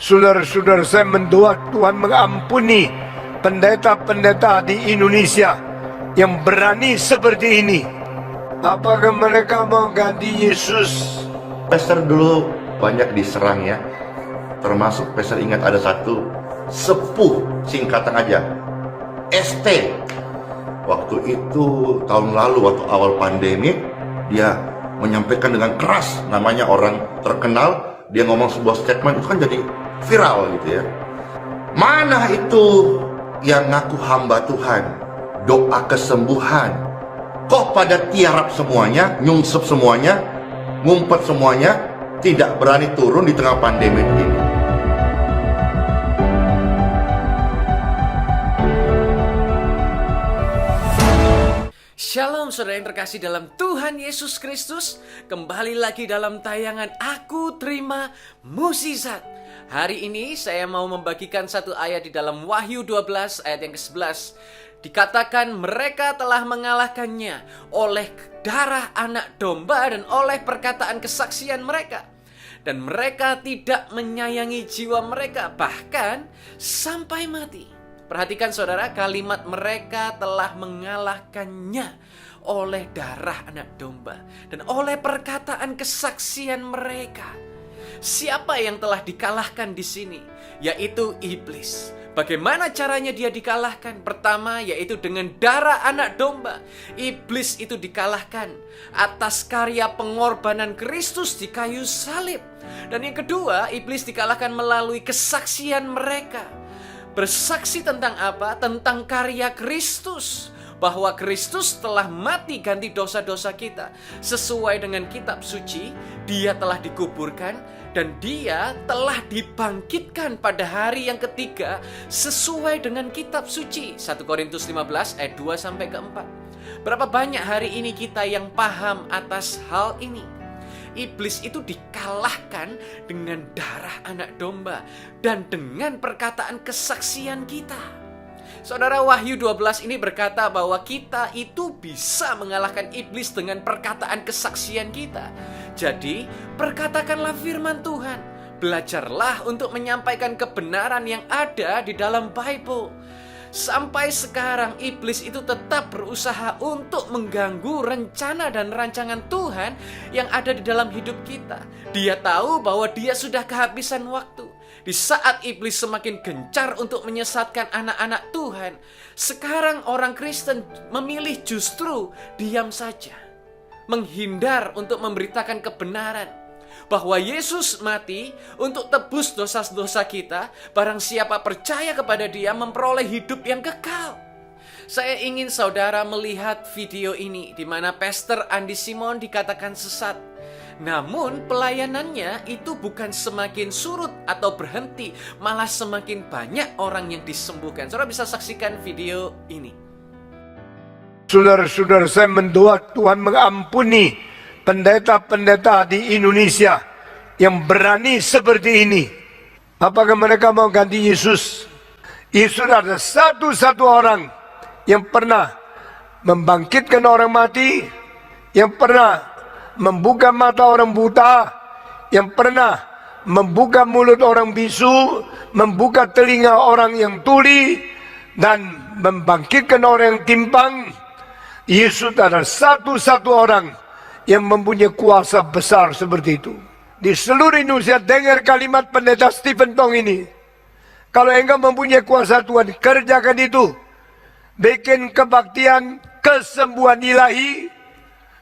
Saudara-saudara, saya mendoa Tuhan mengampuni pendeta-pendeta di Indonesia yang berani seperti ini. Apakah mereka mau ganti Yesus? Pastor dulu banyak diserang ya. Termasuk pastor ingat ada satu sepuh, singkatan aja, ST. Waktu itu tahun lalu, waktu awal pandemi, dia menyampaikan dengan keras, namanya orang terkenal, dia ngomong sebuah statement, itu kan jadi viral gitu ya. Mana itu yang ngaku hamba Tuhan, doa kesembuhan, kok pada tiarap semuanya, nyungsep semuanya, ngumpet semuanya, tidak berani turun di tengah pandemi ini. Shalom saudara yang terkasih dalam Tuhan Yesus Kristus. Kembali lagi dalam tayangan Aku Terima Mukjizat. Hari ini saya mau membagikan satu ayat di dalam Wahyu 12 ayat yang ke-11. Dikatakan mereka telah mengalahkannya oleh darah anak domba dan oleh perkataan kesaksian mereka. Dan mereka tidak menyayangi jiwa mereka, bahkan sampai mati. Perhatikan saudara, kalimat mereka telah mengalahkannya oleh darah anak domba dan oleh perkataan kesaksian mereka. Siapa yang telah dikalahkan di sini? Yaitu iblis. Bagaimana caranya dia dikalahkan? Pertama, yaitu dengan darah anak domba. Iblis itu dikalahkan atas karya pengorbanan Kristus di kayu salib. Dan yang kedua, iblis dikalahkan melalui kesaksian mereka. Bersaksi tentang apa? Tentang karya Kristus. Bahwa Kristus telah mati ganti dosa-dosa kita. Sesuai dengan kitab suci, dia telah dikuburkan dan dia telah dibangkitkan pada hari yang ketiga sesuai dengan kitab suci. 1 Korintus 15 ayat 2 sampai ke 4. Berapa banyak hari ini kita yang paham atas hal ini? Iblis itu dikalahkan dengan darah anak domba dan dengan perkataan kesaksian kita. Saudara, Wahyu 12 ini berkata bahwa kita itu bisa mengalahkan iblis dengan perkataan kesaksian kita. Jadi, perkatakanlah firman Tuhan. Belajarlah untuk menyampaikan kebenaran yang ada di dalam Bible. Sampai sekarang iblis itu tetap berusaha untuk mengganggu rencana dan rancangan Tuhan yang ada di dalam hidup kita. Dia tahu bahwa dia sudah kehabisan waktu. Di saat iblis semakin gencar untuk menyesatkan anak-anak Tuhan, sekarang orang Kristen memilih justru diam saja, menghindar untuk memberitakan kebenaran bahwa Yesus mati untuk tebus dosa-dosa kita. Barang siapa percaya kepada dia memperoleh hidup yang kekal. Saya ingin saudara melihat video ini di mana Pastor Andi Simon dikatakan sesat. Namun pelayanannya itu bukan semakin surut atau berhenti, malah semakin banyak orang yang disembuhkan. Saudara bisa saksikan video ini. Saudara-saudara, saya mendoa Tuhan mengampuni pendeta-pendeta di Indonesia yang berani seperti ini. Apakah mereka mau ganti Yesus? Yesus ada satu-satu orang yang pernah membangkitkan orang mati, yang pernah membuka mata orang buta, yang pernah membuka mulut orang bisu, membuka telinga orang yang tuli, dan membangkitkan orang yang timpang. Yesus adalah satu-satu orang yang mempunyai kuasa besar seperti itu. Di seluruh Indonesia dengar kalimat pendeta Stephen Tong ini. Kalau engkau mempunyai kuasa Tuhan, kerjakan itu. Bikin kebaktian kesembuhan ilahi.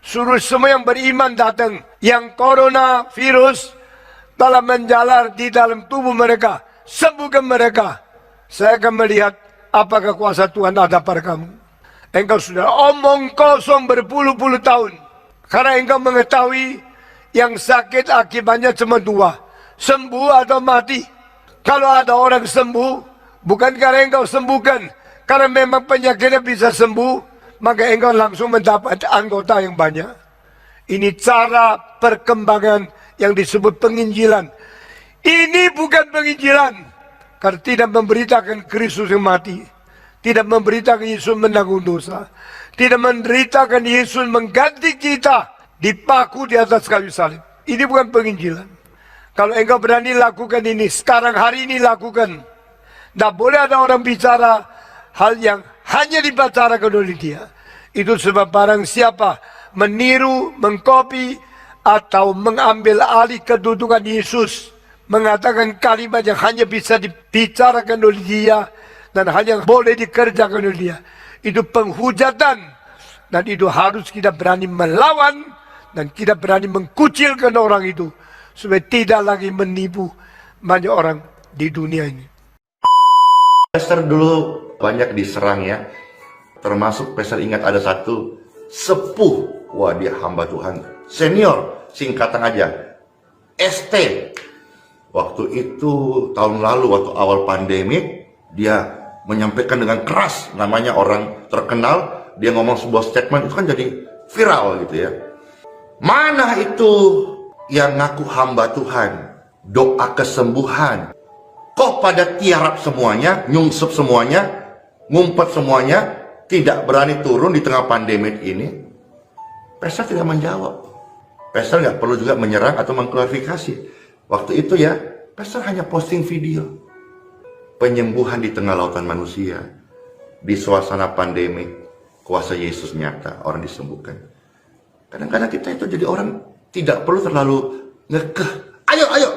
Suruh semua yang beriman datang. Yang corona virus telah menjalar di dalam tubuh mereka. Sembuhkan mereka. Saya akan melihat apakah kuasa Tuhan ada pada kamu. Engkau sudah omong kosong berpuluh-puluh tahun. Karena engkau mengetahui yang sakit akibatnya cuma dua. Sembuh atau mati. Kalau ada orang sembuh, bukan karena engkau sembuhkan. Karena memang penyakitnya bisa sembuh, maka engkau langsung mendapat anggota yang banyak. Ini cara perkembangan yang disebut penginjilan. Ini bukan penginjilan. Karena tidak memberitakan Kristus yang mati. Tidak memberitakan Yesus menanggung dosa. Tidak memberitakan Yesus mengganti kita dipaku di atas kayu salib. Ini bukan penginjilan. Kalau engkau berani lakukan ini, sekarang hari ini lakukan. Tidak boleh ada orang bicara hal yang hanya dibicarakan oleh dia. Itu sebab barang siapa meniru, mengkopi, atau mengambil alih kedudukan Yesus, mengatakan kalimat yang hanya bisa dibicarakan oleh dia, dan hanya boleh dikerjakan oleh dia, itu penghujatan. Dan itu harus kita berani melawan, dan kita berani mengkucilkan orang itu, supaya tidak lagi menipu banyak orang di dunia ini. Pastor dulu banyak diserang ya. Termasuk Pastor ingat ada satu sepuh. Wah, dia hamba Tuhan. Senior, singkatan aja. ST. Waktu itu tahun lalu waktu awal pandemi, dia menyampaikan dengan keras, namanya orang terkenal, dia ngomong sebuah statement itu kan jadi viral gitu ya. Mana itu yang ngaku hamba Tuhan, doa kesembuhan, kok pada tiarap semuanya, nyungsep semuanya, ngumpet semuanya, tidak berani turun di tengah pandemi ini? Pastor tidak menjawab. Pastor nggak perlu juga menyerang atau mengklarifikasi. Waktu itu ya, Pastor hanya posting video penyembuhan di tengah lautan manusia, di suasana pandemi, kuasa Yesus nyata, orang disembuhkan. Kadang-kadang kita itu jadi orang tidak perlu terlalu ngekeh. Ayo,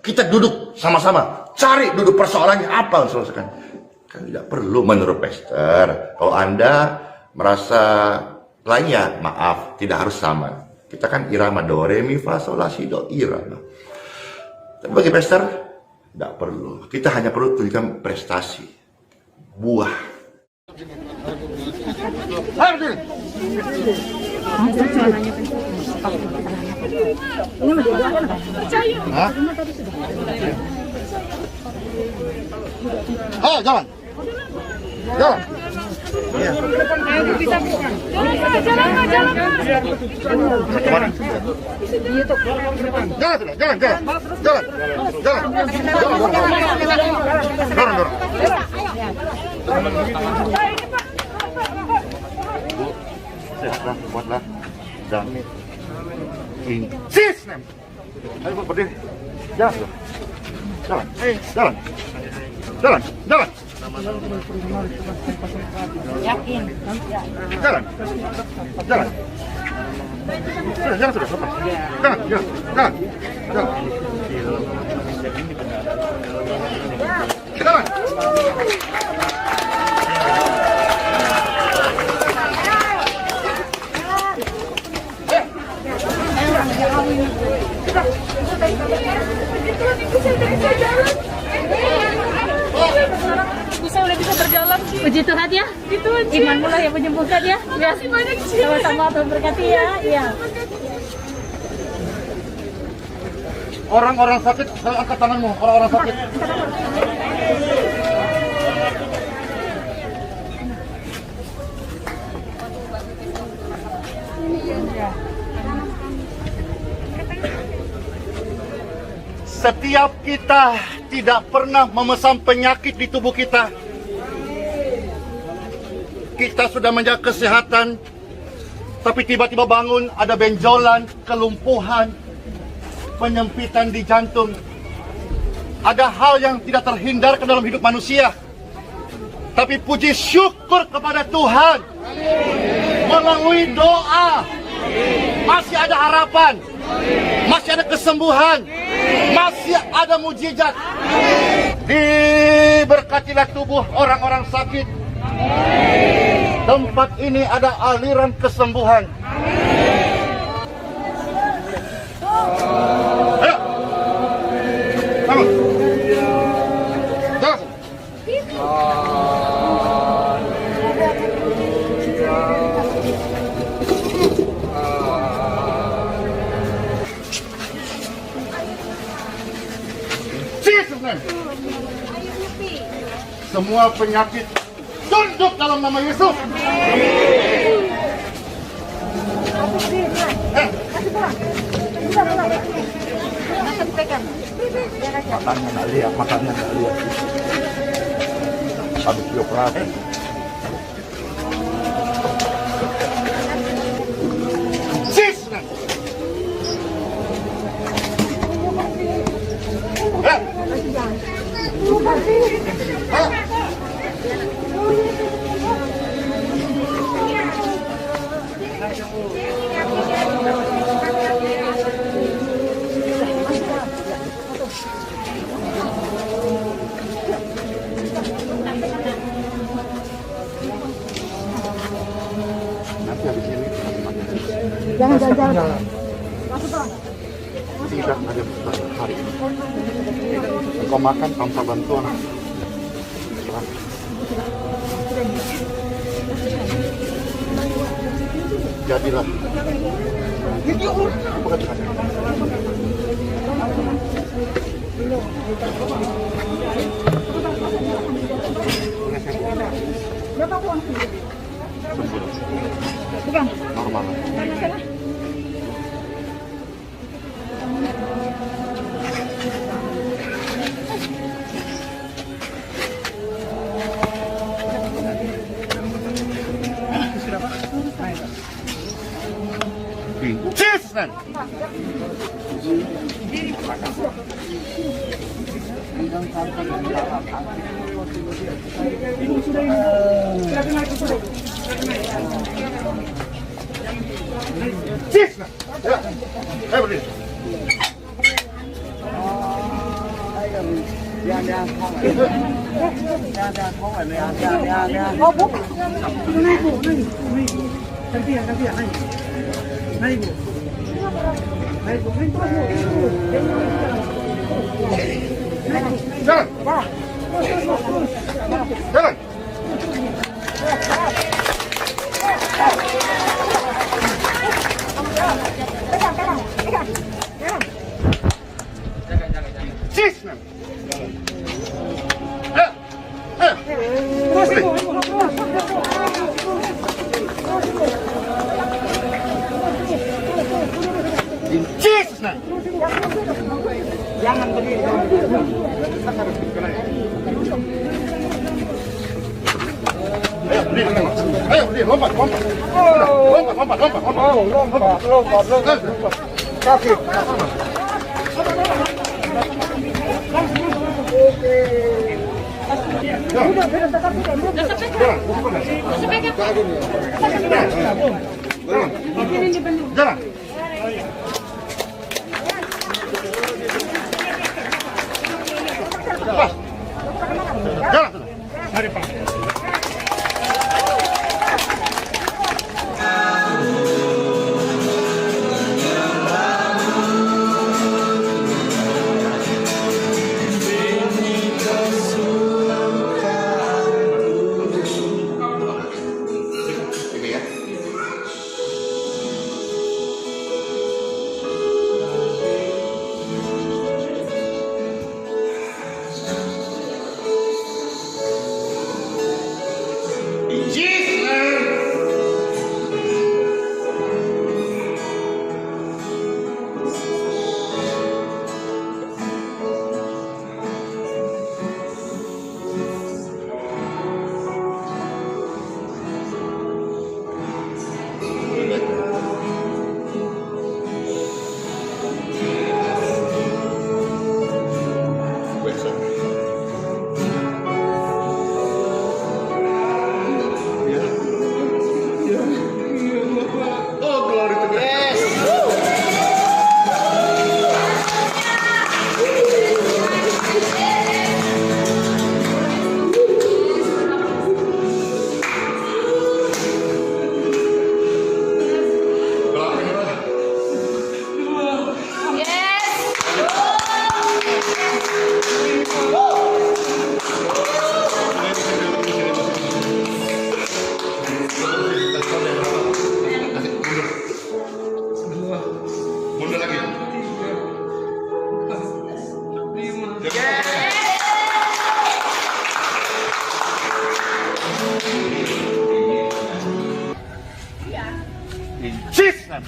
kita duduk sama-sama, cari duduk persoalannya apa, selesaikan. Kan tidak perlu menurut Pastor. Kalau Anda merasa lainnya, maaf, tidak harus sama. Kita kan irama do, re, mi, fa, sol, la, si, do, irama. Tapi bagi Pastor, tidak perlu. Kita hanya perlu tunjukkan prestasi, buah. Jalan. Jalan. Sehatlah, kuatlah, dan insis. Ayo berdiri. Jalan. Yakin. Jalan. Sudah, lepas. Jalan. Saya udah bisa berjalan sih. Puji Tuhan ya. Itu aja. Imanmu lah yang menyembuhkan ya. Makasih banyak sih. Sama-sama Tuhan berkati ya. Iya. Orang-orang sakit, angkat tanganmu. Orang-orang sakit. Setiap kita tidak pernah memesan penyakit di tubuh kita. Kita sudah menjaga kesehatan, tapi tiba-tiba bangun ada benjolan, kelumpuhan, penyempitan di jantung. Ada hal yang tidak terhindarkan dalam hidup manusia. Tapi puji syukur kepada Tuhan. Melalui doa masih ada harapan, masih ada kesembuhan, masih ada mujizat. Diberkatilah tubuh orang-orang sakit. Tempat ini ada aliran kesembuhan. Ayo, bangun. Jalan. Semua penyakit tunduk dalam nama Yesus. Makannya nggak lihat. Habis dioperasi. Tidak ada beban hari ini. Engkau makan tanpa bantuan. Jadilah. Bukan Tuhan. Normal. Jesus name. Jesus name. Ya. Ayo berdiri. Jalan. Jalan. Jesus name. In Jesus name. Jangan berdiri. Ayo berdiri. Ayo berdiri. Lompat. Lompat. Kaki. Jalan. Jalan. Mari Pak. In Jesus' name.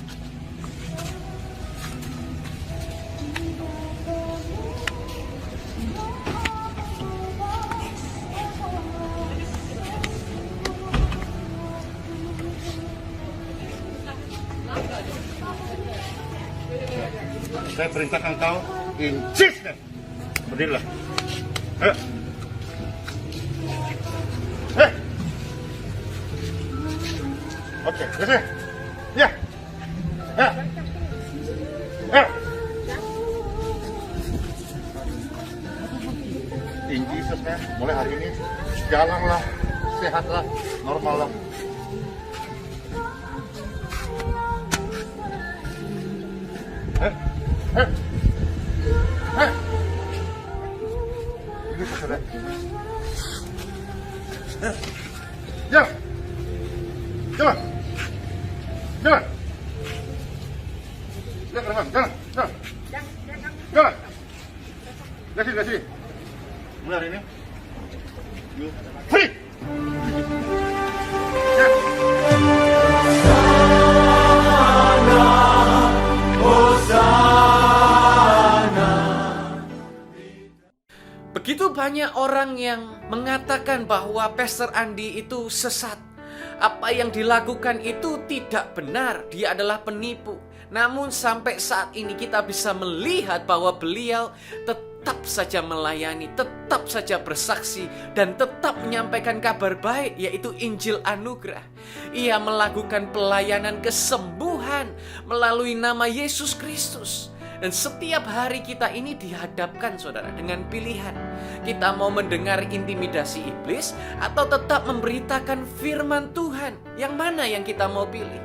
Saya perintahkan kau in Jesus' name. Berdirilah. Ayo. Oke, sini. Ya. Ya. Ya. In Jesus' name, mulai hari ini jalanlah, sehatlah, normallah. Ini saudara. Jalan. Jalan. Jalan. Jalan, jalan, jalan. Jalan. Lihat sini. Mulai hari ini. You free. Ya. Begitu banyak orang yang mengatakan bahwa Pastor Andi itu sesat. Apa yang dilakukan itu tidak benar, dia adalah penipu. Namun sampai saat ini kita bisa melihat bahwa beliau tetap saja melayani, tetap saja bersaksi, dan tetap menyampaikan kabar baik, yaitu Injil Anugerah. Ia melakukan pelayanan kesembuhan melalui nama Yesus Kristus. Dan setiap hari kita ini dihadapkan, saudara, dengan pilihan. Kita mau mendengar intimidasi iblis atau tetap memberitakan firman Tuhan. Yang mana yang kita mau pilih?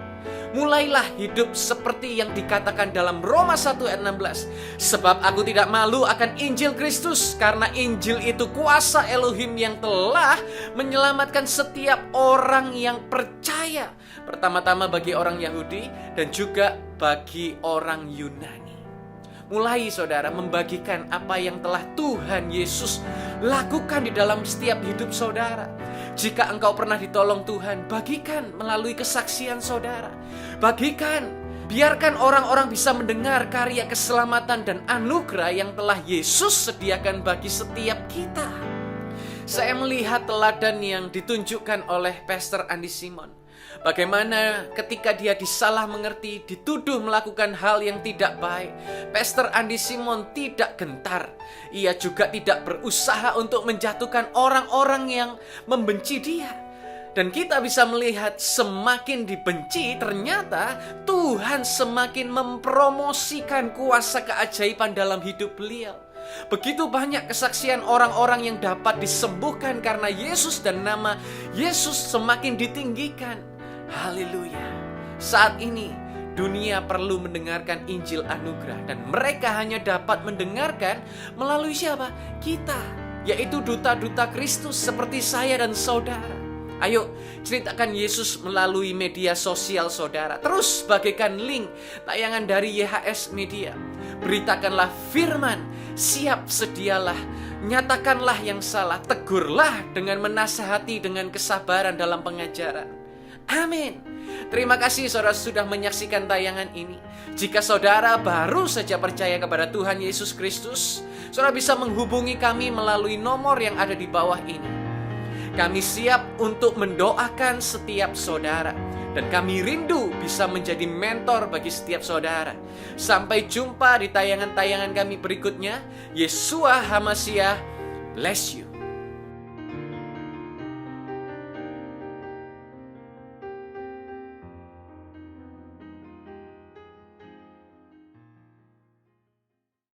Mulailah hidup seperti yang dikatakan dalam Roma 1 ayat 16. Sebab aku tidak malu akan Injil Kristus, karena Injil itu kuasa Elohim yang telah menyelamatkan setiap orang yang percaya. Pertama-tama bagi orang Yahudi dan juga bagi orang Yunani. Mulai saudara membagikan apa yang telah Tuhan Yesus lakukan di dalam setiap hidup saudara. Jika engkau pernah ditolong Tuhan, bagikan melalui kesaksian saudara. Bagikan, biarkan orang-orang bisa mendengar karya keselamatan dan anugerah yang telah Yesus sediakan bagi setiap kita. Saya melihat teladan yang ditunjukkan oleh Pastor Andi Simon. Bagaimana ketika dia disalah mengerti, dituduh melakukan hal yang tidak baik, Pastor Andi Simon tidak gentar. Ia juga tidak berusaha untuk menjatuhkan orang-orang yang membenci dia. Dan kita bisa melihat semakin dibenci, ternyata Tuhan semakin mempromosikan kuasa keajaiban dalam hidup beliau. Begitu banyak kesaksian orang-orang yang dapat disembuhkan karena Yesus, dan nama Yesus semakin ditinggikan. Haleluya. Saat ini dunia perlu mendengarkan Injil Anugerah, dan mereka hanya dapat mendengarkan melalui siapa? Kita, yaitu duta-duta Kristus seperti saya dan saudara. Ayo ceritakan Yesus melalui media sosial saudara. Terus bagikan link tayangan dari YHS Media. Beritakanlah firman, siap sedialah, nyatakanlah yang salah, tegurlah dengan menasihati dengan kesabaran dalam pengajaran. Amin. Terima kasih saudara sudah menyaksikan tayangan ini. Jika saudara baru saja percaya kepada Tuhan Yesus Kristus, saudara bisa menghubungi kami melalui nomor yang ada di bawah ini. Kami siap untuk mendoakan setiap saudara, dan kami rindu bisa menjadi mentor bagi setiap saudara. Sampai jumpa di tayangan-tayangan kami berikutnya. Yeshua HaMashiach bless you.